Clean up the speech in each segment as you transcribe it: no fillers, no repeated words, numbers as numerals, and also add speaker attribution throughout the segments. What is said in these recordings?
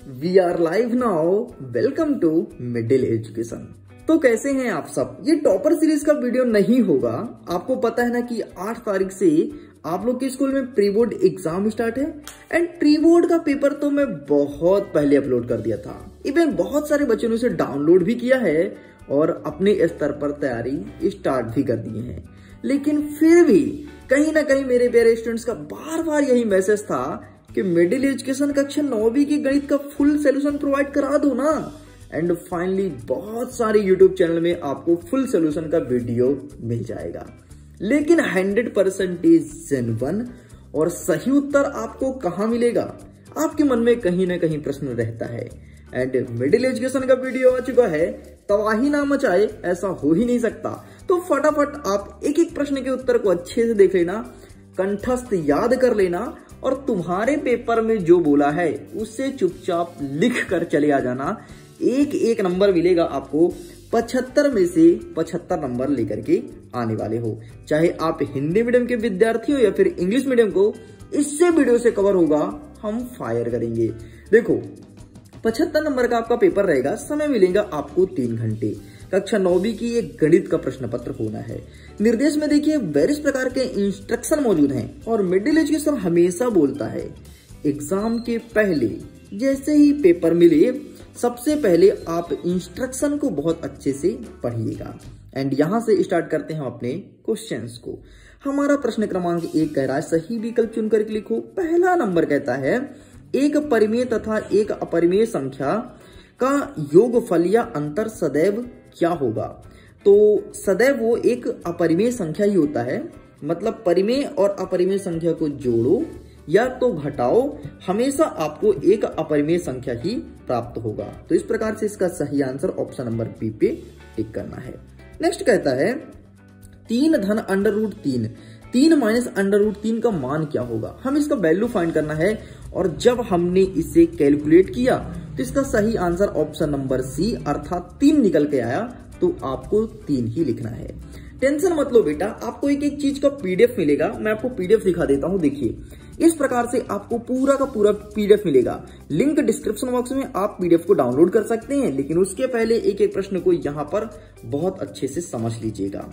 Speaker 1: We are live now. Welcome to middle education. तो कैसे हैं आप सब। ये टॉपर सीरीज का वीडियो नहीं होगा। आपको पता है ना कि 8 तारीख से आप लोग के स्कूल में प्री बोर्ड एग्जाम स्टार्ट है एंड प्री बोर्ड का पेपर तो मैं बहुत पहले अपलोड कर दिया था। इवन बहुत सारे बच्चों ने उसे डाउनलोड भी किया है और अपने स्तर पर तैयारी स्टार्ट भी कर दिए हैं। लेकिन फिर भी कहीं ना कहीं मेरे प्यारे स्टूडेंट्स का बार बार यही मैसेज था कि मिडिल एजुकेशन कक्षा 9वीं की गणित का फुल सोल्यूशन प्रोवाइड करा दो ना। एंड फाइनली बहुत सारे यूट्यूब चैनल में आपको फुल सोल्यूशन का वीडियो मिल जाएगा, लेकिन 100% जेन्युइन और सही उत्तर आपको कहां मिलेगा, आपके मन में कहीं ना कहीं प्रश्न रहता है। एंड मिडिल एजुकेशन का वीडियो आ चुका है, तबाही ना मचाए ऐसा हो ही नहीं सकता। तो फटाफट आप एक एक प्रश्न के उत्तर को अच्छे से देख लेना, कंठस्थ याद कर लेना और तुम्हारे पेपर में जो बोला है उससे चुपचाप लिख कर चले आ जाना। एक एक नंबर मिलेगा आपको, 75 में से 75 नंबर लेकर के आने वाले हो। चाहे आप हिंदी मीडियम के विद्यार्थी हो या फिर इंग्लिश मीडियम को, इससे वीडियो से कवर होगा, हम फायर करेंगे। देखो 75 नंबर का आपका पेपर रहेगा, समय मिलेगा आपको 3 घंटे। कक्षा 9वीं की एक गणित का प्रश्न पत्र होना है। निर्देश में देखिए वेरियस प्रकार के इंस्ट्रक्शन मौजूद हैं और मिडिल एजुकेशन हमेशा बोलता है एग्जाम के पहले जैसे ही पेपर मिले सबसे पहले आप इंस्ट्रक्शन को बहुत अच्छे से पढ़िएगा। एंड यहां से स्टार्ट करते हैं अपने क्वेश्चंस को। हमारा प्रश्न क्रमांक 1 कह रहा है सही विकल्प चुनकर लिखो। पहला नंबर कहता है एक परिमेय तथा एक अपरिमेय संख्या का योगफल या अंतर सदैव क्या होगा। तो सदैव वो एक अपरिमेय संख्या ही होता है, मतलब परिमेय और अपरिमेय संख्या को जोड़ो या तो घटाओ, हमेशा आपको एक अपरिमेय संख्या ही प्राप्त होगा। तो इस प्रकार से इसका सही आंसर ऑप्शन नंबर बी पे टिक करना है। नेक्स्ट कहता है 3 धन √3, 3 माइनस √3 का मान क्या होगा। हम इसका वैल्यू फाइंड करना है और जब हमने इसे कैलकुलेट किया तो इसका सही आंसर ऑप्शन नंबर सी अर्थात 3 निकल के आया। तो आपको 3 ही लिखना है। टेंशन मत लो बेटा, आपको एक एक चीज का पीडीएफ मिलेगा। मैं आपको पीडीएफ दिखा देता हूं। देखिए इस प्रकार से आपको पूरा का पूरा पीडीएफ मिलेगा। लिंक डिस्क्रिप्शन बॉक्स में आप पीडीएफ को डाउनलोड कर सकते हैं, लेकिन उसके पहले एक एक प्रश्न को यहां पर बहुत अच्छे से समझ लीजिएगा।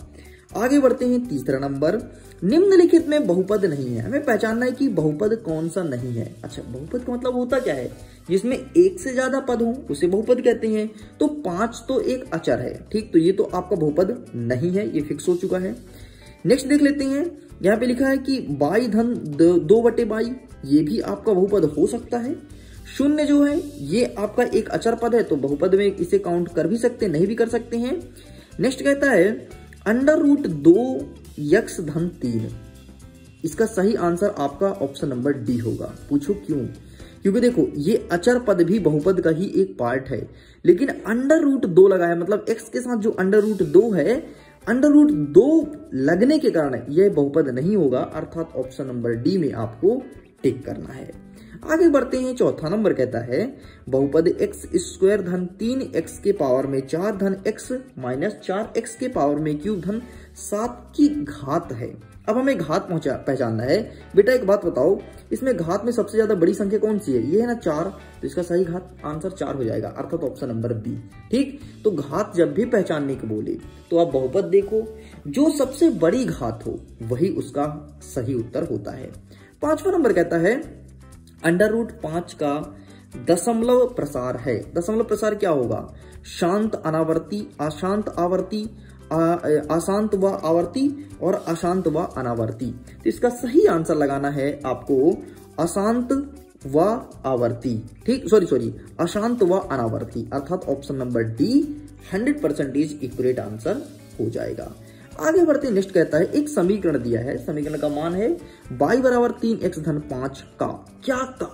Speaker 1: आगे बढ़ते हैं। तीसरा नंबर, निम्नलिखित में बहुपद नहीं है। हमें पहचानना है कि बहुपद कौन सा नहीं है। अच्छा, बहुपद का मतलब होता क्या है, जिसमें एक से ज्यादा पद हो उसे बहुपद कहते हैं। तो 5 तो एक अचर है, ठीक, तो ये तो आपका बहुपद नहीं है, ये फिक्स हो चुका है। नेक्स्ट देख लेते हैं। यहाँ पे लिखा है कि 22 धन 2/22, ये भी आपका बहुपद हो सकता है। 0 जो है ये आपका एक अचर पद है, तो बहुपद में इसे काउंट कर भी सकते नहीं भी कर सकते हैं। नेक्स्ट कहता है √2x धन 3, इसका सही आंसर आपका ऑप्शन नंबर डी होगा। पूछो क्यों, क्योंकि देखो ये अचर पद भी बहुपद का ही एक पार्ट है, लेकिन √2 लगा है, मतलब x के साथ जो √2 है, √2 लगने के कारण यह बहुपद नहीं होगा, अर्थात ऑप्शन नंबर डी में आपको टिक करना है। आगे बढ़ते हैं। चौथा नंबर कहता है बहुपद x² धन 3x के पावर में 4 धन x माइनस 4x के पावर में क्यूब धन 7 की घात है। अब हमें घात पहचानना है। बेटा एक बात बताओ, इसमें घात में सबसे ज्यादा बड़ी संख्या कौन सी है, ये है ना 4, तो इसका सही घात आंसर 4 हो जाएगा, अर्थात ऑप्शन नंबर बी। ठीक, तो घात जब भी पहचानने को बोले तो आप बहुपद देखो, जो सबसे बड़ी घात हो वही उसका सही उत्तर होता है। 5वां नंबर कहता है √5 का दशमलव प्रसार है। दशमलव प्रसार क्या होगा, शांत अनावर्ती, अशांत आवर्ती, अशांत व आवर्ती और अशांत व अनावर्ती। तो इसका सही आंसर लगाना है आपको अशांत व आवर्ती, ठीक, सॉरी अशांत व अनावर्ती, अर्थात option number D 100% accurate answer हो जाएगा। आगे बढ़ते। नेक्स्ट कहता है एक समीकरण दिया है, समीकरण का मान है y = 3x धन 5 का क्या का।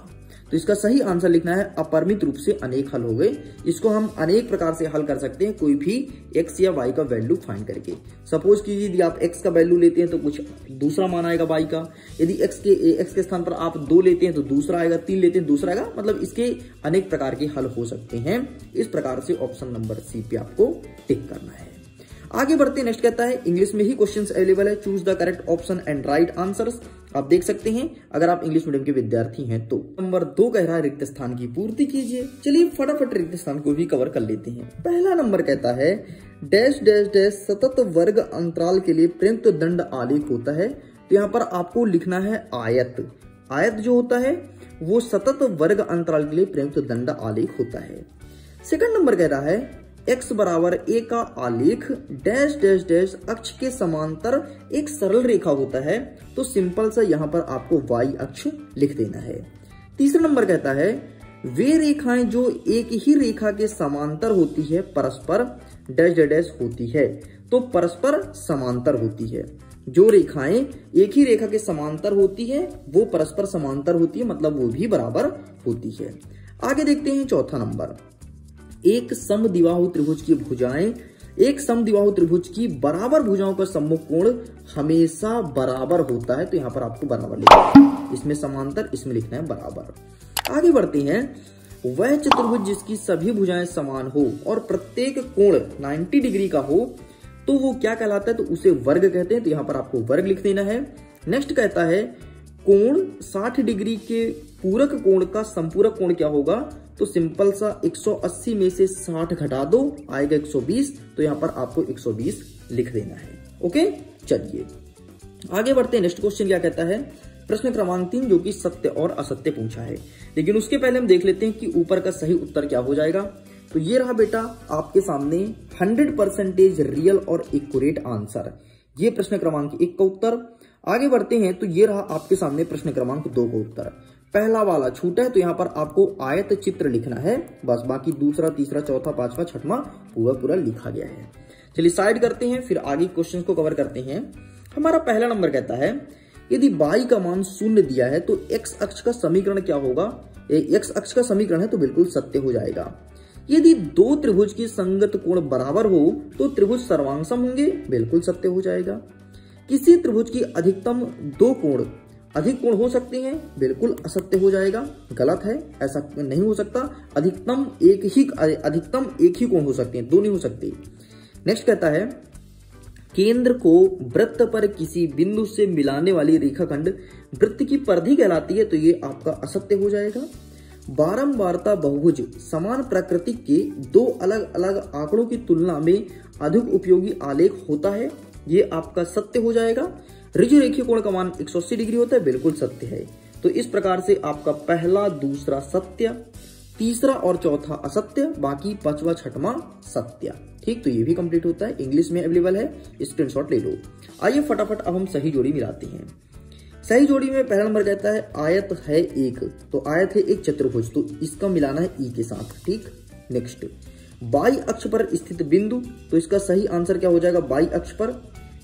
Speaker 1: तो इसका सही आंसर लिखना है अपरिमित रूप से अनेक हल हो गए। इसको हम अनेक प्रकार से हल कर सकते हैं, कोई भी x या y का वैल्यू फाइंड करके। सपोज कीजिए यदि आप x का वैल्यू लेते हैं तो कुछ दूसरा मान आएगा y का, यदि x के स्थान पर आप 2 लेते हैं तो दूसरा आएगा, 3 लेते हैं दूसरा आएगा, मतलब इसके अनेक प्रकार के हल हो सकते हैं। इस प्रकार से ऑप्शन नंबर सी पे आपको टिक करना है। आगे बढ़ते। नेक्स्ट कहता है इंग्लिश में ही क्वेश्चंस अवेलेबल है, choose the correct option and right answers. आप देख सकते हैं अगर आप इंग्लिश मीडियम के विद्यार्थी हैं तो। नंबर 2 कह रहा है रिक्त स्थान की पूर्ति कीजिए। चलिए फटाफट रिक्त स्थान को भी कवर कर लेते हैं। पहला नंबर कहता है डैश डैश डैश सतत वर्ग अंतराल के लिए प्रयुक्त दंड आलेख होता है। तो यहाँ पर आपको लिखना है आयत। आयत जो होता है वो सतत वर्ग अंतराल के लिए प्रयुक्त दंड आलेख होता है। सेकंड नंबर कह रहा है x बराबर a का आलेख डैश डैश डैश अक्ष के समांतर एक सरल रेखा होता है। तो सिंपल सा यहाँ पर आपको y अक्ष लिख देना है। तीसरा नंबर कहता है वे रेखाएं जो एक ही रेखा के समांतर होती है परस्पर डैश डैश डैश होती है। तो परस्पर समांतर होती है। जो रेखाएं एक ही रेखा के समांतर होती है वो परस्पर समांतर होती है, मतलब वो भी बराबर होती है। आगे देखते हैं चौथा नंबर। एक समद्विबाहु त्रिभुज की भुजाएं, एक समद्विबाहु त्रिभुज की बराबर भुजाओं का सम्मुख कोण हमेशा बराबर होता है। तो यहाँ पर आपको बराबर लिखना है, इसमें समांतर, इसमें लिखना है बराबर। आगे बढ़ते हैं। वह चतुर्भुज जिसकी सभी भुजाएं समान हो और प्रत्येक कोण 90 डिग्री का हो तो वो क्या कहलाता है? तो उसे वर्ग कहते हैं। तो यहाँ पर आपको वर्ग लिख देना है। नेक्स्ट कहता है कोण 60 डिग्री के पूरक कोण का संपूरक कोण क्या होगा? तो सिंपल सा 180 में से 60 घटा दो, आएगा 120। तो यहाँ पर आपको 120 लिख देना है। ओके, चलिए आगे बढ़ते हैं। नेक्स्ट क्वेश्चन क्या कहता है? प्रश्न क्रमांक 3 जो कि सत्य और असत्य पूछा है, लेकिन उसके पहले हम देख लेते हैं कि ऊपर का सही उत्तर क्या हो जाएगा। तो ये रहा बेटा आपके सामने 100% रियल और एक्यूरेट आंसर। ये प्रश्न क्रमांक 1 का उत्तर। आगे बढ़ते हैं। तो ये रहा आपके सामने प्रश्न क्रमांक 2 का उत्तर। पहला वाला छूटा है तो यहाँ पर आपको आयत चित्र लिखना है बस, बाकी दूसरा, तीसरा, चौथा, पांचवा, छठवां पूरा लिखा गया है। चलिए साइड करते हैं, फिर आगे क्वेश्चन को कवर करते हैं। हमारा पहला नंबर कहता है यदि y का मान 0 दिया है तो x अक्ष का समीकरण क्या होगा? x अक्ष का समीकरण है तो बिल्कुल सत्य हो जाएगा। यदि दो त्रिभुज की संगत कोण बराबर हो तो त्रिभुज सर्वांगसम होंगे, बिल्कुल सत्य हो जाएगा। किसी त्रिभुज की अधिकतम 2 कोण अधिक कोण हो सकते हैं, बिल्कुल असत्य हो जाएगा, गलत है, ऐसा नहीं हो सकता। अधिकतम एक ही कोण हो सकते हैं, 2 नहीं हो सकते। नेक्स्ट कहता है केंद्र को वृत्त पर किसी बिंदु से मिलाने वाली रेखाखंड वृत्त की परिधि कहलाती है। तो ये आपका असत्य हो जाएगा। बारंबारता बहुभुज समान प्रकृति के 2 अलग अलग आंकड़ों की तुलना में अधिक उपयोगी आलेख होता है, ये आपका सत्य हो जाएगा। ऋजु रेखीय कोण का मान 180 डिग्री होता है, बिल्कुल सत्य है। तो इस प्रकार से आपका पहला, दूसरा सत्य, तीसरा और चौथा असत्य, बाकी पांचवा, छठवां सत्य। ठीक, तो ये भी कंप्लीट होता है, इंग्लिश में अवेलेबल है, स्क्रीनशॉट ले लो। आइए फटाफट अब हम सही जोड़ी मिलाते हैं। सही जोड़ी में पहला नंबर कहता है आयत है एक, तो आयत है एक चतुर्भुज, तो इसका मिलाना है ई के साथ। ठीक, नेक्स्ट बाई अक्ष पर स्थित बिंदु, तो इसका सही आंसर क्या हो जाएगा? बाई अक्ष पर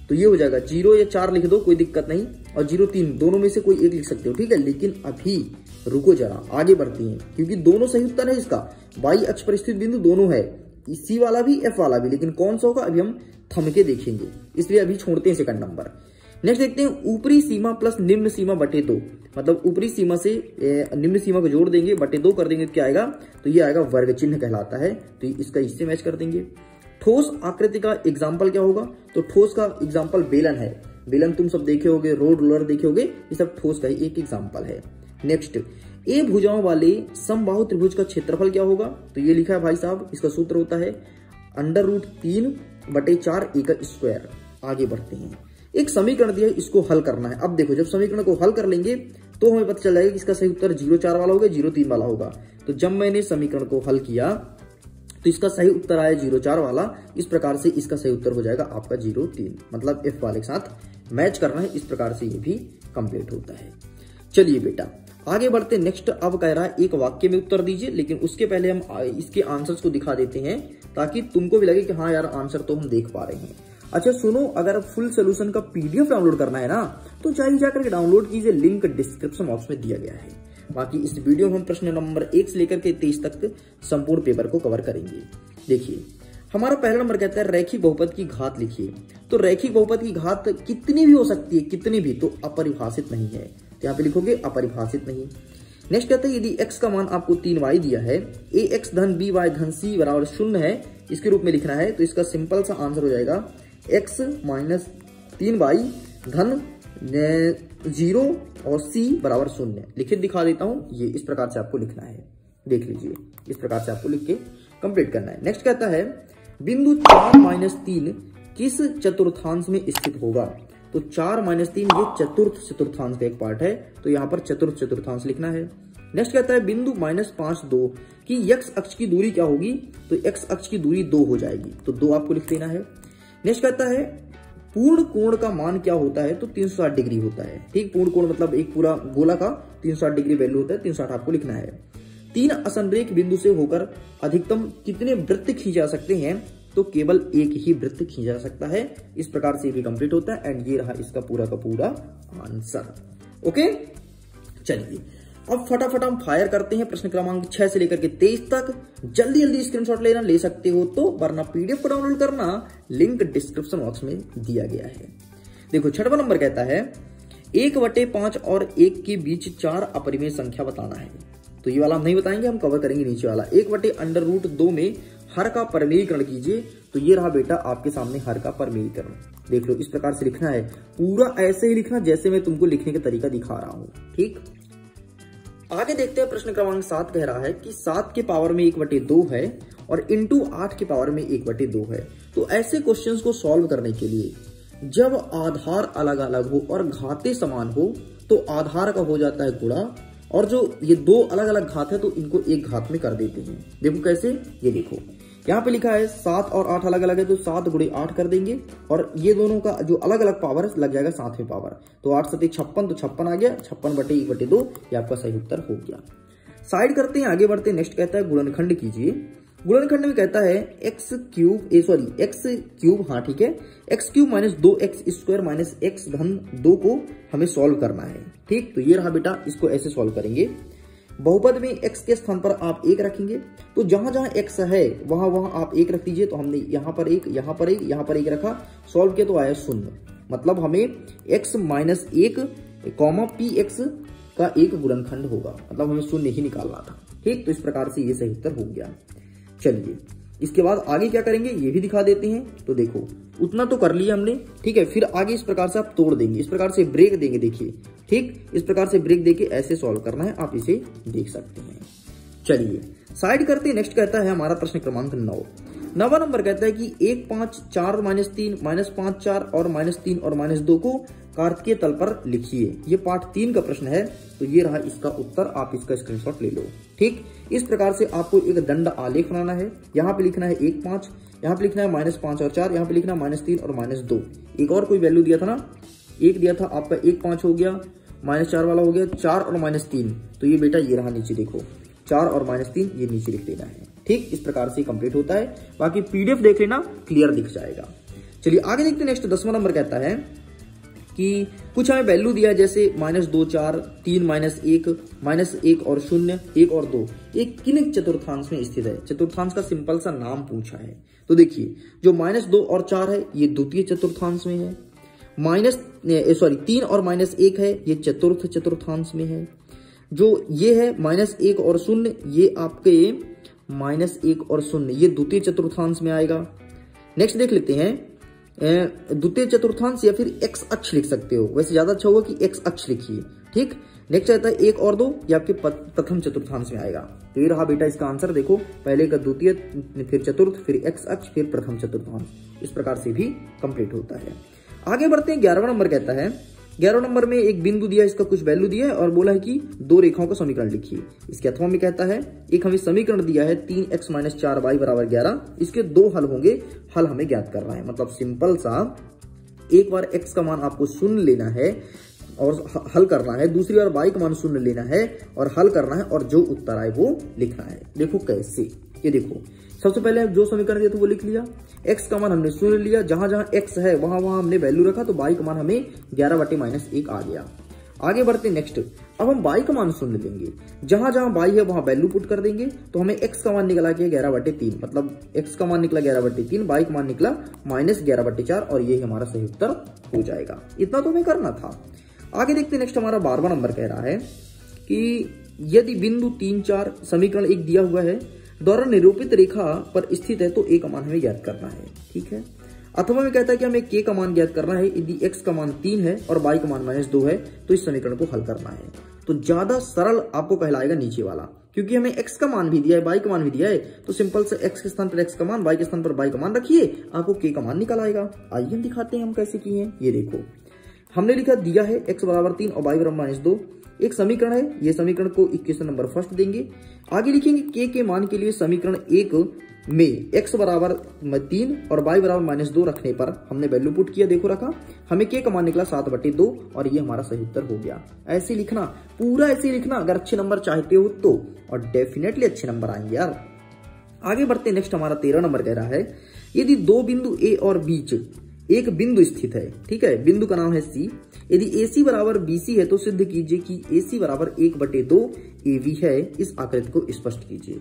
Speaker 1: तो ये हो जाएगा 0 या 4 लिख दो, कोई दिक्कत नहीं, और 0, 3 दोनों में से कोई एक लिख सकते हो। ठीक है, लेकिन अभी रुको जरा, आगे बढ़ती हैं क्योंकि दोनों सही उत्तर है इसका। बाई अक्ष पर स्थित बिंदु दोनों है, सी वाला भी, एफ वाला भी, लेकिन कौन सा होगा अभी हम थम के देखेंगे, इसलिए अभी छोड़ते हैं सेकंड नंबर। नेक्स्ट देखते हैं ऊपरी सीमा प्लस निम्न सीमा बटे 2, मतलब ऊपरी सीमा से निम्न सीमा को जोड़ देंगे, बटे 2 कर देंगे तो क्या आएगा? तो ये आएगा वर्ग चिन्ह कहलाता है। तो इसका इससे मैच कर देंगे। ठोस आकृति का एग्जाम्पल क्या होगा? तो ठोस का एग्जाम्पल बेलन है। बेलन तुम सब देखे होगे, रोड रोलर देखे होगे, ये सब ठोस का ही एक एग्जाम्पल है। नेक्स्ट ए भुजाओं वाले समबाहु त्रिभुज का क्षेत्रफल क्या होगा? तो ये लिखा है भाई साहब, इसका सूत्र होता है √3/4 a का स्क्वायर। आगे बढ़ते हैं। एक समीकरण दिया है, इसको हल करना है। अब देखो, जब समीकरण को हल कर लेंगे तो हमें पता चल जाएगा कि इसका सही उत्तर 0,4 वाला होगा, 0,3 वाला होगा। तो जब मैंने समीकरण को हल किया तो इसका सही उत्तर आया 0,4 वाला। इस प्रकार से इसका सही उत्तर हो जाएगा आपका 0,3, मतलब एफ वाले के साथ मैच करना है। इस प्रकार से ये भी कंप्लीट होता है। चलिए बेटा आगे बढ़ते। नेक्स्ट अब कह रहा है एक वाक्य में उत्तर दीजिए, लेकिन उसके पहले हम इसके आंसर्स को दिखा देते हैं ताकि तुमको भी लगे कि हाँ यार आंसर तो हम देख पा रहे हैं। अच्छा सुनो, अगर फुल सोल्यूशन का पीडीएफ डाउनलोड करना है ना तो जाकर के डाउनलोड कीजिए, लिंक डिस्क्रिप्शन बॉक्स में दिया गया है। बाकी इस वीडियो में हम प्रश्न नंबर 1 से लेकर के 23 तक संपूर्ण पेपर को कवर करेंगे। देखिए हमारा पहला नंबर कहता है रैखिक बहुपद की घात लिखिए। तो रैखिक बहुपद की घात कितनी भी हो सकती है, कितनी भी, तो अपरिभाषित नहीं है, तो यहाँ पे लिखोगे अपरिभाषित नहीं। नेक्स्ट कहते हैं यदि x का मान आपको 3y दिया है, ax धन by धन c बराबर 0 है, इसके रूप में लिखना है, तो इसका सिंपल सा आंसर हो जाएगा x - 3y धन 0 और C बराबर 0 लिखित दिखा देता हूं। ये इस प्रकार से आपको लिखना है, देख लीजिए, इस प्रकार से आपको लिख के कंप्लीट करना है। नेक्स्ट कहता है बिंदु 4 - 3 किस चतुर्थांश में स्थित होगा। तो 4 - 3 ये चतुर्थांश का एक पार्ट है, तो यहाँ पर चतुर्थांश लिखना है। नेक्स्ट कहता है बिंदु -5 2 की x अक्ष की दूरी क्या होगी। तो x अक्ष की दूरी 2 हो जाएगी, तो 2 आपको लिख देना है। नेक्स्ट कहता है पूर्ण कोण का मान क्या होता है। तो 360 डिग्री होता है। ठीक, पूर्ण कोण मतलब एक पूरा गोला का 360 डिग्री वैल्यू होता है, 360 आपको लिखना है। 3 असंरेख बिंदु से होकर अधिकतम कितने वृत्त खींचे जा सकते हैं। तो केवल एक ही वृत्त खींचा जा सकता है। इस प्रकार से भी कंप्लीट होता है एंड ये रहा इसका पूरा का पूरा आंसर। ओके, चलिए अब फटाफट हम फायर करते हैं प्रश्न क्रमांक 6 से लेकर के 23 तक। जल्दी जल्दी स्क्रीनशॉट लेना ले सकते हो तो, वरना पीडीएफ को डाउनलोड करना लिंक डिस्क्रिप्शन बॉक्स में दिया गया है। देखो 6वां नंबर कहता है 1/5 और 1 के बीच 4 अपरिमेय संख्या बताना है। तो ये वाला हम नहीं बताएंगे, हम कवर करेंगे नीचे वाला। 1/√2 में हर का परमेयीकरण कीजिए। तो ये रहा बेटा आपके सामने हर का परमेयीकरण, देख लो इस प्रकार से लिखना है। पूरा ऐसे ही लिखना जैसे मैं तुमको लिखने का तरीका दिखा रहा हूं। ठीक, आगे देखते हैं प्रश्न क्रमांक 7 कह रहा है कि 7 के पावर में 1/2 है और इंटू 8 के पावर में 1/2 है। तो ऐसे क्वेश्चंस को सॉल्व करने के लिए जब आधार अलग अलग हो और घाते समान हो तो आधार का हो जाता है गुणा, और जो ये 2 अलग अलग घात है तो इनको एक घात में कर देते हैं। देखो कैसे, ये देखो यहाँ पे लिखा है 7 और 8 अलग अलग है तो 7 × 8 कर देंगे, और ये दोनों का जो अलग अलग पावर है लग जाएगा 7वें पावर। तो 8 × 7 = 56, तो 56 आ गया। 56/1/2 ये आपका सही उत्तर हो गया। साइड करते हैं, आगे बढ़ते हैं। नेक्स्ट कहता है गुणनखंड कीजिए। गुणनखंड में कहता है x क्यूब, हाँ ठीक है, x³ - 2x² - x³ को हमें सॉल्व करना है। ठीक, तो ये रहा बेटा, इसको ऐसे सॉल्व करेंगे। बहुपद में x के स्थान पर आप 1 रखेंगे, तो जहां जहां x है वहां वहां आप 1 रख दीजिए। तो हमने यहां पर 1, यहां पर 1, यहां पर 1 रखा, सॉल्व किया तो आया 0। मतलब हमें x - 1, px का एक गुणनखंड होगा, मतलब हमें 0 ही निकालना था। ठीक, तो इस प्रकार से ये सही उत्तर हो गया। चलिए इसके बाद आगे क्या करेंगे ये भी दिखा देते हैं। तो देखो उतना तो कर लिया हमने, ठीक है। फिर आगे इस प्रकार से आप तोड़ देंगे, इस प्रकार से ब्रेक देंगे, देखिए ठीक, इस प्रकार से ब्रेक देके ऐसे सॉल्व करना है, आप इसे देख सकते हैं। चलिए साइड करते हैं। नेक्स्ट कहता है हमारा प्रश्न क्रमांक 9। 9वां नंबर कहता है कि 1 5 4 - 3 -5 4 और -3 और -2 को कार्तिकीय तल पर लिखिए। ये पार्ट 3 का प्रश्न है, तो ये रहा इसका उत्तर, आप इसका स्क्रीनशॉट ले लो। ठीक, इस प्रकार से आपको एक दंड आलेख बनाना है। यहाँ पे लिखना है 1 5, यहाँ पे लिखना है -5 और 4, यहाँ पे लिखना है -3 और -2। एक और कोई वैल्यू दिया था ना, 1 दिया था आपका, 1 5 हो गया, -4 वाला हो गया, 4 और -3। तो ये बेटा ये रहा नीचे, देखो 4 और -3 ये नीचे लिख देना है। ठीक, इस प्रकार से कंप्लीट होता है। बाकी पीडीएफ देख लेना, क्लियर दिख जाएगा। चलिए आगे देखते हैं। नेक्स्ट 10वां नंबर कहता है कि कुछ हमें वैल्यू दिया है, जैसे -2 4, 3 -1, -1 और 0, 1 और 2, ये किन चतुर्थांश में स्थित है। चतुर्थांश का सिंपल सा नाम पूछा है। तो देखिए जो -2 और 4 है ये द्वितीय चतुर्थांश में है, 3 और -1 है ये चतुर्थ चतुर्थांश में है, जो ये है -1 और 0 ये आपके -1 और 0 ये द्वितीय चतुर्थांश में आएगा। नेक्स्ट देख लेते हैं द्वितीय चतुर्थांश, या फिर x अक्ष लिख सकते हो, वैसे ज्यादा अच्छा होगा कि x अक्ष लिखिए। ठीक, नेक्स्ट आता है 1 और 2 ये आपके प्रथम चतुर्थांश में आएगा। तो ये रहा बेटा इसका आंसर, देखो पहले का द्वितीय, फिर चतुर्थ, फिर x अक्ष, फिर प्रथम चतुर्थांश। इस प्रकार से भी कंप्लीट होता है। आगे बढ़ते हैं। 11वां नंबर कहता है 11वें नंबर में एक बिंदु दिया है, इसका कुछ वैल्यू दिया है और बोला है कि 2 रेखाओं का समीकरण लिखिए। इसके अथवा में कहता है एक हमें समीकरण दिया है 3x - 4y = 11, इसके 2 हल होंगे, हल हमें ज्ञात करना है। मतलब सिंपल सा, एक बार x का मान आपको 0 लेना है और हल करना है, दूसरी बार y का मान 0 लेना है और हल करना है, और जो उत्तर आए वो लिखना है। देखो कैसे, ये देखो सबसे पहले जो समीकरण दिया था वो लिख लिया, x का मान हमने 0 लिया, जहां जहां x है वहां वहां हमने वैल्यू रखा, तो y का मान हमें 11/-1 आ गया। आगे बढ़ते नेक्स्ट, अब हम y का मान 0 लेंगे, जहां जहां y है वहां वैल्यू पुट कर देंगे, तो हमें x का मान निकला कि 11/3, मतलब x का मान निकला 11/3, y का मान निकला -11/4, और ये हमारा सही उत्तर हो जाएगा। इतना तो हमें करना था। आगे देखते नेक्स्ट हमारा 12वां नंबर कह रहा है कि यदि बिंदु 3 4 समीकरण एक दिया हुआ है द्वारा निरूपित रेखा पर स्थित है तो एक मान हमें ज्ञात करना है। ठीक है, अथवा में कहता है कि हमें k का मान ज्ञात करना है। यदि x का मान 3 है और y का मान -2 है तो इस समीकरण को हल करना है। तो ज्यादा सरल आपको कहलाएगा नीचे वाला, क्योंकि हमें x का मान भी दिया है, y का मान भी दिया है, तो सिंपल से x के स्थान पर x का मान, y के स्थान पर y का मान रखिए, आपको k का मान निकल आएगा। आइए हम दिखाते हैं हम कैसे किए हैं। ये देखो हमने लिखा दिया है x बराबर 3 और y बराबर -2, एक समीकरण है। ये समीकरण को इक्वेशन नंबर फर्स्ट देंगे। आगे लिखेंगे k के मान के लिए समीकरण 1 में x बराबर 3 और y बराबर -2 रखने पर हमने वैल्यू पुट किया, देखो रखा, हमें k का मान निकला 7/2 और ये हमारा सही उत्तर हो गया। ऐसे लिखना, पूरा ऐसे लिखना अगर अच्छे नंबर चाहते हो तो, और डेफिनेटली अच्छे नंबर आएंगे यार। आगे बढ़ते, नेक्स्ट हमारा 13 नंबर कह रहा है यदि दो बिंदु a और बीच एक बिंदु स्थित है, ठीक है, बिंदु का नाम है C, यदि AC बराबर BC है तो सिद्ध कीजिए कि AC बराबर 1/2 AB है। इस आकृति को स्पष्ट कीजिए।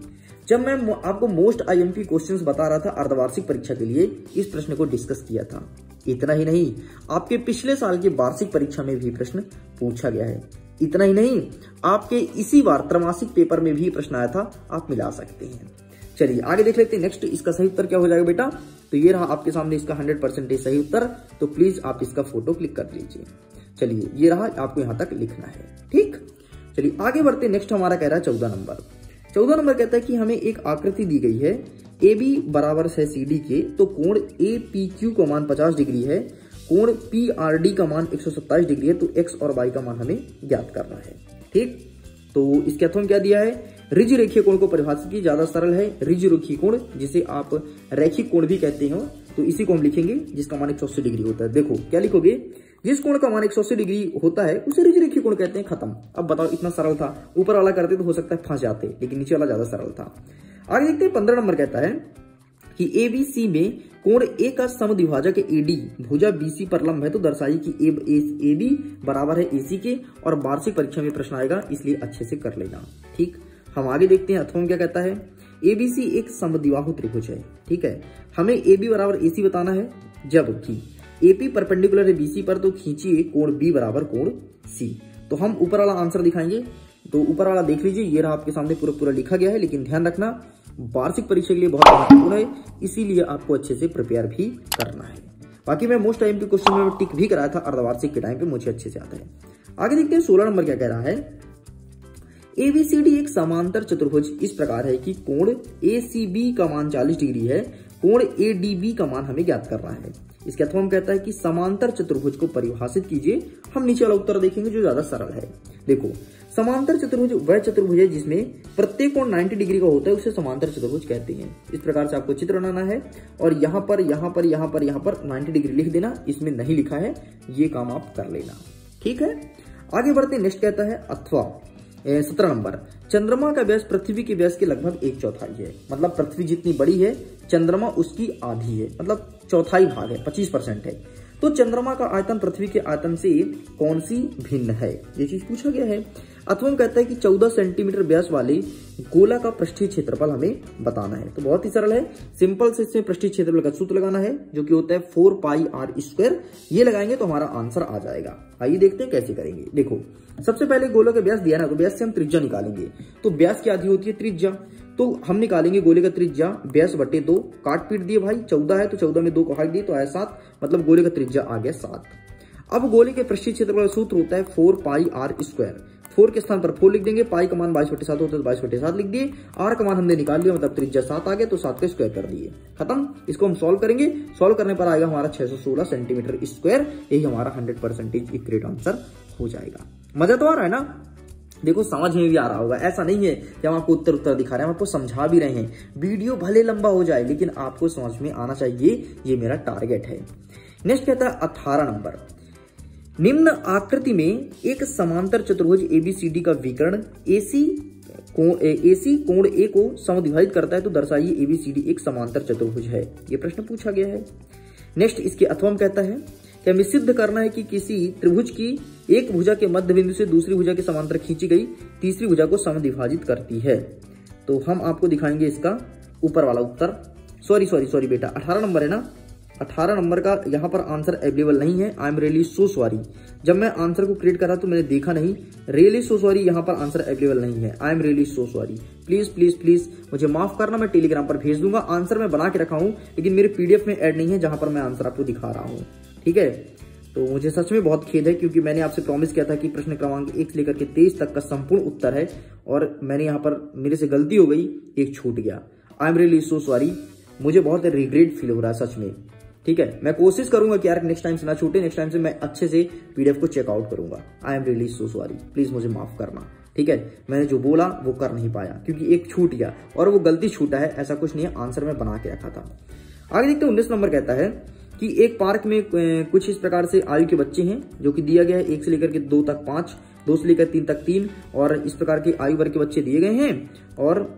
Speaker 1: जब मैं आपको मोस्ट IMP क्वेश्चंस बता रहा था अर्धवार्षिक परीक्षा के लिए, इस प्रश्न को डिस्कस किया था। इतना ही नहीं, आपके पिछले साल की वार्षिक परीक्षा में भी प्रश्न पूछा गया है। इतना ही नहीं, आपके इसी बार त्रैमासिक पेपर में भी प्रश्न आया था, आप मिला सकते हैं। चलिए आगे देख लेते हैं। नेक्स्ट इसका सही उत्तर क्या हो जाएगा बेटा, तो ये रहा आपके सामने इसका 100% सही उत्तर। तो प्लीज आप इसका फोटो क्लिक कर लीजिए। चलिए ये रहा, आपको यहां तक लिखना है, ठीक। चलिए आगे बढ़ते, नेक्स्ट हमारा कह रहा है 14 नंबर। 14 नंबर कहता है कि हमें एक आकृति दी गई है, AB बराबर है CD के, तो कोण APQ का मान 50 डिग्री है, कोण PRD का मान 127 डिग्री है, तो x और y का मान हमें ज्ञात करना है, ठीक। तो इसके अर्थों में क्या दिया है, ऋज रेखीय कोण को परिभाषित की, ज्यादा सरल है, ऋज रेखीय कोण जिसे आप रैखिक कोण भी कहते हो, तो इसी को हम लिखेंगे जिसका मान 180 डिग्री होता है। देखो क्या लिखोगे, जिस कोण का मान 180 डिग्री होता है उसे ऋज रेखीय कोण कहते हैं, खत्म। अब बताओ, इतना सरल था, ऊपर वाला करते तो हो सकता है फंस जाते, लेकिन नीचे वाला ज्यादा सरल था। आगे देखते हैं 15 नंबर कहता है कि ABC में कोण A का समद्विभाजक AD भुजा BC पर लंब है, तो दर्शाइए कि AB बराबर है AC के, और वार्षिक परीक्षा में प्रश्न आएगा, इसलिए अच्छे से कर लेना, ठीक। हम आगे देखते हैं। अथवा क्या कहता है, ABC एक समद्विबाहु त्रिभुज है, ठीक है, हमें AB बराबर AC बताना है, जबकि AP परपेंडिकुलर है BC पर, तो खींचिए कोण B बराबर कोण C। तो हम ऊपर वाला आंसर दिखाएंगे, तो ऊपर वाला देख लीजिए, ये रहा आपके सामने पूरा लिखा गया है, लेकिन ध्यान रखना वार्षिक परीक्षा के लिए बहुत महत्वपूर्ण है, इसीलिए आपको अच्छे से प्रिपेयर भी करना है। बाकी मैं मोस्ट IMP क्वेश्चन में टिक भी कराया था अर्धवार्षिक के टाइम पे, मुझे अच्छे से आता है। आगे देखते हैं 16 नंबर क्या कह रहा है, ABCD एक समांतर चतुर्भुज इस प्रकार है कि कोण ACB का मान 40 डिग्री है, कोण ADB का मान हमें ज्ञात करना है। इसके अथवा में कहता है कि समांतर चतुर्भुज को परिभाषित कीजिए। हम नीचे वाला उत्तर देखेंगे जो ज्यादा सरल है। देखो, समांतर चतुर्भुज वह चतुर्भुज है जिसमें प्रत्येक कोण 90 डिग्री का होता है, उसे समांतर चतुर्भुज कहते हैं। इस प्रकार से आपको चित्र बनाना है, और यहाँ पर 90 डिग्री लिख देना, इसमें नहीं लिखा है, ये काम आप कर लेना, ठीक है। आगे बढ़ते, नेक्स्ट कहता है अथवा 17 नंबर, चंद्रमा का व्यास पृथ्वी के व्यास के लगभग 1/4 है, मतलब पृथ्वी जितनी बड़ी है चंद्रमा उसकी आधी है, मतलब चौथाई भाग है, 25% है। तो चंद्रमा का आयतन पृथ्वी के आयतन से कौन सी भिन्न है, ये चीज पूछा गया है। अथवा कहता है कि 14 सेंटीमीटर व्यास वाले गोला का पृष्ठीय क्षेत्रफल हमें बताना है। तो बहुत ही सरल है, सिंपल से इसमें पृष्ठीय क्षेत्रफल का सूत्र लगाना है, जो कि होता है 4πr²। ये लगाएंगे तो हमारा आंसर आ जाएगा। आइए देखते हैं कैसे करेंगे। देखो, सबसे पहले गोले का व्यास दिया ना, तो व्यास से हम त्रिज्या निकालेंगे। तो व्यास की आधी होती है त्रिज्या, तो हम निकालेंगे गोले का त्रिज्या व्यास बटे 2, काट पीट दिए भाई, 14 है तो 14 में 2 को हट दिए तो आया 7, मतलब गोले का त्रिज्या आ गया 7। अब गोले के पृष्ठीय क्षेत्रफल का सूत्र होता है 4πr²। 4 के स्थान पर 4 लिख देंगे, पाई का मान 22/7 होता है, 22/7 लिख दिए, r का मान हमने निकाल लिया, मतलब त्रिज्या 7 आ गया, तो 7 का स्क्वायर कर दिए, खत्म। इसको हम सॉल्व करेंगे, सॉल्व करने पर आएगा हमारा 616 सेंटीमीटर स्क्वायर। यही हमारा 100% एक्यूरेट आंसर हो जाएगा। मजा तो आ रहा है ना, देखो समझ में भी आ रहा होगा। ऐसा नहीं है कि हम आपको उत्तर दिखा रहे हैं, हम आपको समझा भी रहे हैं। वीडियो भले लंबा हो जाए लेकिन आपको समझ में आना चाहिए, ये मेरा टारगेट है। नेक्स्ट कहता है 18 नंबर, निम्न आकृति में एक समांतर चतुर्भुज ABCD का विकर्ण AC कोण A को समद्विभाजित करता है, तो दर्शाइए ABCD एक समांतर चतुर्भुज है। ये प्रश्न पूछा गया है। नेक्स्ट इसके अथवा कहता है कि हमें सिद्ध करना है कि किसी त्रिभुज की एक भुजा के मध्य बिंदु से दूसरी भुजा के समांतर खींची गई तीसरी भुजा को समद्विभाजित करती है। तो हम आपको दिखाएंगे इसका ऊपर वाला उत्तर। सॉरी बेटा, 18 नंबर है ना, 18 नंबर का यहाँ पर आंसर अवेलेबल नहीं है। I am really so sorry. जब मैं आंसर को क्रिएट करा तो मैंने देखा नहीं। रियली सो सॉरी, यहाँ पर आंसर अवेलेबल नहीं है। I am really so sorry. Please please please मुझे माफ करना, मैं टेलीग्राम पर भेज दूंगा। आंसर मैं बना के रखा हूँ, लेकिन मेरे पीडीएफ में ऐड नहीं है जहां पर मैं आंसर आपको दिखा रहा हूँ। ठीक है, तो मुझे सच में बहुत खेद है, क्योंकि मैंने आपसे प्रॉमिस किया था कि प्रश्न क्रमांक 1 से लेकर के 23 तक का संपूर्ण उत्तर है, और मैंने यहाँ पर मेरे से गलती हो गई, एक छूट गया। I am really so sorry. मुझे बहुत रिग्रेट फील हो रहा है सच में। ठीक है, मैं कोशिश करूंगा कि यार नेक्स्ट टाइम से ना छूटे, नेक्स्ट टाइम से मैं अच्छे से पीडीएफ को चेकआउट करूंगा। I am really so sorry, please मुझे माफ करना। ठीक है, मैंने जो बोला वो कर नहीं पाया, क्योंकि एक छूट गया, और वो गलती छूटा है, ऐसा कुछ नहीं है, आंसर में बना के रखा था। आगे देखते हैं 19 नंबर कहता है कि एक पार्क में कुछ इस प्रकार से आयु के बच्चे हैं, जो कि दिया गया है 1 से लेकर के 2 तक 5, 2 से लेकर 3 तक 3, और इस प्रकार के आयु वर्ग के बच्चे दिए गए हैं। और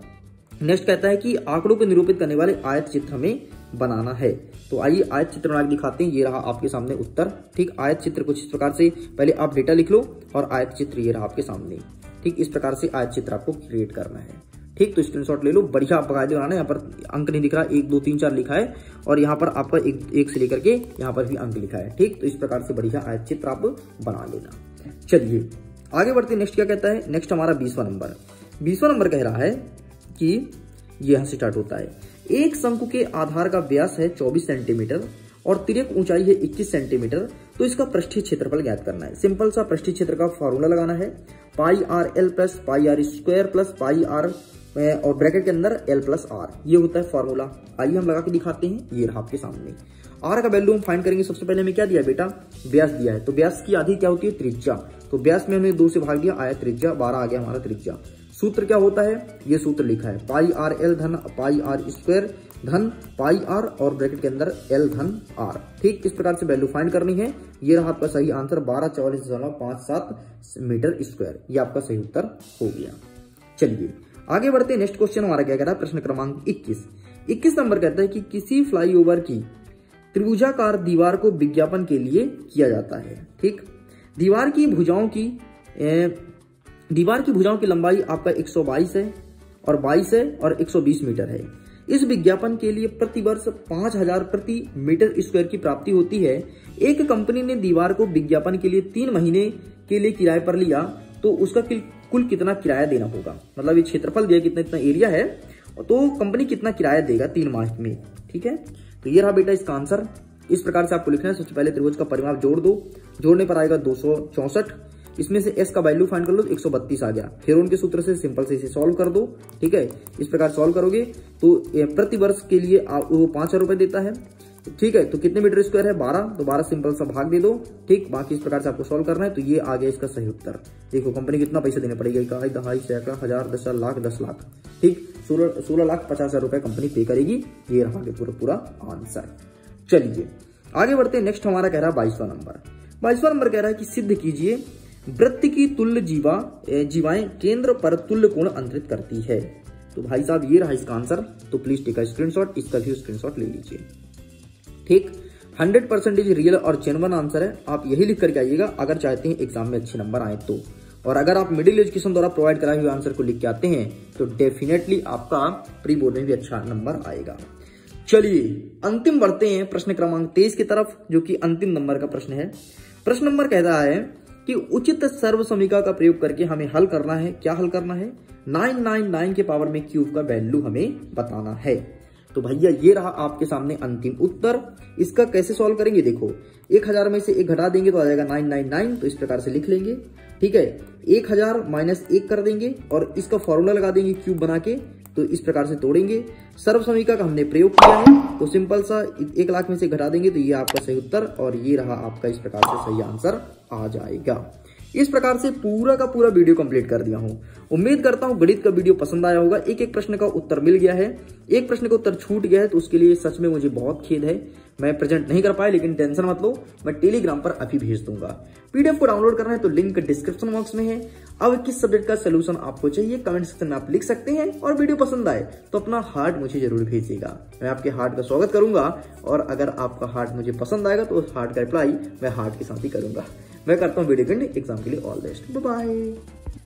Speaker 1: नेक्स्ट कहता है कि आंकड़ों को निरूपित करने वाले आयत चित्र हमें बनाना है। तो आइए आयत चित्र बना के दिखाते हैं। ये रहा आपके सामने उत्तर। ठीक, आयत चित्र कुछ इस प्रकार से, पहले आप डेटा लिख लो और आयत चित्र ये रहा आपके सामने। ठीक, इस प्रकार से आयत चित्र आपको क्रिएट करना है। ठीक, तो स्क्रीनशॉट ले लो, बढ़िया आप बकायदे बनाना है। यहाँ पर अंक नहीं दिख रहा, 1 2 3 4 लिखा है, और यहाँ पर आपका 1 से लेकर के यहाँ पर भी अंक लिखा है। ठीक, तो इस प्रकार से बढ़िया आयत चित्र आप बना लेना। चलिए आगे बढ़ते, नेक्स्ट क्या कहता है। नेक्स्ट हमारा 20वां नंबर। 20वां नंबर कह रहा है कि यहां से स्टार्ट होता है। एक शंकु के आधार का व्यास है 24 सेंटीमीटर और तिर्यक ऊंचाई है 21 सेंटीमीटर, तो इसका पृष्ठीय क्षेत्रफल ज्ञात करना है। सिंपल सा पृष्ठीय क्षेत्र का फॉर्मूला लगाना है, pi r l plus pi r square plus pi r और ब्रैकेट के अंदर एल प्लस आर, ये होता है फॉर्मूला। आइए हम लगा के दिखाते हैं। ये रहा आपके सामने। आर का वैल्यू हम फाइंड करेंगे। सबसे पहले हमें क्या दिया बेटा, व्यास दिया है, तो व्यास की आधी क्या होती है, त्रिज्या। तो व्यास में हमने 2 से भाग दिया, आया त्रिज्या, 12 आ गया हमारा त्रिज्या। सूत्र क्या होता है, ये सूत्र लिखा है, पाई आर एल धन पाई आर स्क्वायर धन पाई आर और ब्रैकेट के अंदर एल धन आर। ठीक, इस प्रकार से वैल्यू फाइंड करनी है। ये रहा आपका सही आंसर 1244.57 मीटर स्क्वायर। ये आपका सही उत्तर हो गया। चलिए आगे बढ़ते हैं। नेक्स्ट क्वेश्चन हमारा क्या कह रहा है, प्रश्न क्रमांक 21 नंबर कहता है कि किसी फ्लाईओवर की त्रिभुजाकार दीवार को विज्ञापन के लिए किया जाता है। ठीक, दीवार की भुजाओं की लंबाई आपका 122 है और 22 है और 120 मीटर है। इस विज्ञापन के लिए प्रतिवर्ष 5000 प्रति मीटर स्क्वायर की प्राप्ति होती है। एक कंपनी ने दीवार को विज्ञापन के लिए 3 महीने के लिए किराए पर लिया, तो उसका कुल कितना किराया देना होगा। मतलब ये क्षेत्रफल दिया, कितना एरिया है, तो कंपनी कितना किराया देगा 3 माह में। ठीक है, तो ये रहा बेटा इसका आंसर। इस प्रकार से आपको लिखना है। सबसे पहले त्रिभुज का परिमाप जोड़ दो, जोड़ने पर आएगा 264। इसमें से एस का वैल्यू फाइंड कर लो, 132 आ गया। फिर उनके सूत्र से सिंपल से इसे सॉल्व कर दो। ठीक है, इस प्रकार सॉल्व करोगे तो प्रति वर्ष के लिए वो 5,000 रुपए देता है। ठीक है, तो कितने मीटर स्क्वायर है, 12, तो 12 सिंपल सा भाग दे दो। ठीक, बाकी इस प्रकार से आपको सॉल्व करना है। तो ये आ गया इसका सही उत्तर। देखो कंपनी कितना पैसा देना पड़ेगा, 1 दहाई सैकड़ा 1000 10 लाख 10 लाख। ठीक, 16,50,000 रुपए कंपनी पे करेगी। ये रहा पूरा आंसर। चलिए आगे बढ़ते हैं। नेक्स्ट हमारा कह रहा है 22वां नंबर। 22वां नंबर कह रहा है कि सिद्ध कीजिए वृत्त की तुल्य जीवाएं केंद्र पर तुल्य कोण अंतरित करती है। तो भाई साहब ये रहा इसका आंसर। तो प्लीज टेक अ स्क्रीनशॉट, इसका भी स्क्रीनशॉट ले लीजिए। ठीक, 100% रियल और जेन्युइन आंसर है। आप यही लिख करके आइएगा अगर चाहते हैं एग्जाम में अच्छे नंबर आए तो। और अगर आप मिडिल एजुकेशन द्वारा प्रोवाइड कराए हुए आंसर को लिख के आते हैं तो डेफिनेटली आपका प्री बोर्ड में भी अच्छा नंबर आएगा। चलिए अंतिम बढ़ते हैं प्रश्न क्रमांक 23 की तरफ, जो कि अंतिम नंबर का प्रश्न है। प्रश्न नंबर कह रहा है कि उचित सर्व समीकरण का प्रयोग करके हमें हल करना है। क्या हल करना है, 999 के पावर में क्यूब का वैल्यू हमें बताना है। तो भैया ये रहा आपके सामने अंतिम उत्तर। इसका कैसे सॉल्व करेंगे, देखो 1000 में से 1 घटा देंगे तो आ जाएगा 999। तो इस प्रकार से लिख लेंगे। ठीक है, 1000 माइनस 1 कर देंगे और इसका फॉर्मूला लगा देंगे क्यूब बना के। तो इस प्रकार से तोड़ेंगे। सर्व समीकरण का हमने प्रयोग किया है, तो सिंपल सा 1 लाख में से घटा देंगे तो ये आपका सही उत्तर, और ये रहा आपका इस प्रकार से सही आंसर आ जाएगा। इस प्रकार से पूरा का पूरा वीडियो कंप्लीट कर दिया हूं। उम्मीद करता हूं गणित का वीडियो पसंद आया होगा। एक एक प्रश्न का उत्तर मिल गया है, एक प्रश्न का उत्तर छूट गया है, तो उसके लिए सच में मुझे बहुत खेद है। मैं प्रेजेंट नहीं कर पाया, लेकिन टेंशन मत लो, मैं टेलीग्राम पर अभी भेज दूंगा। पीडीएफ को डाउनलोड करना है तो लिंक डिस्क्रिप्शन बॉक्स में है। अब किस सब्जेक्ट का सोल्यूशन आपको चाहिए कमेंट सेक्शन में आप लिख सकते हैं, और वीडियो पसंद आए तो अपना हार्ट मुझे जरूर भेजिएगा। मैं आपके हार्ट का स्वागत करूंगा, और अगर आपका हार्ट मुझे पसंद आएगा तो उस हार्ट का रिप्लाई मैं हार्ट के साथ ही करूंगा। मैं करता हूँ वीडियो के एग्जाम के लिए ऑल बेस्ट। Bye bye.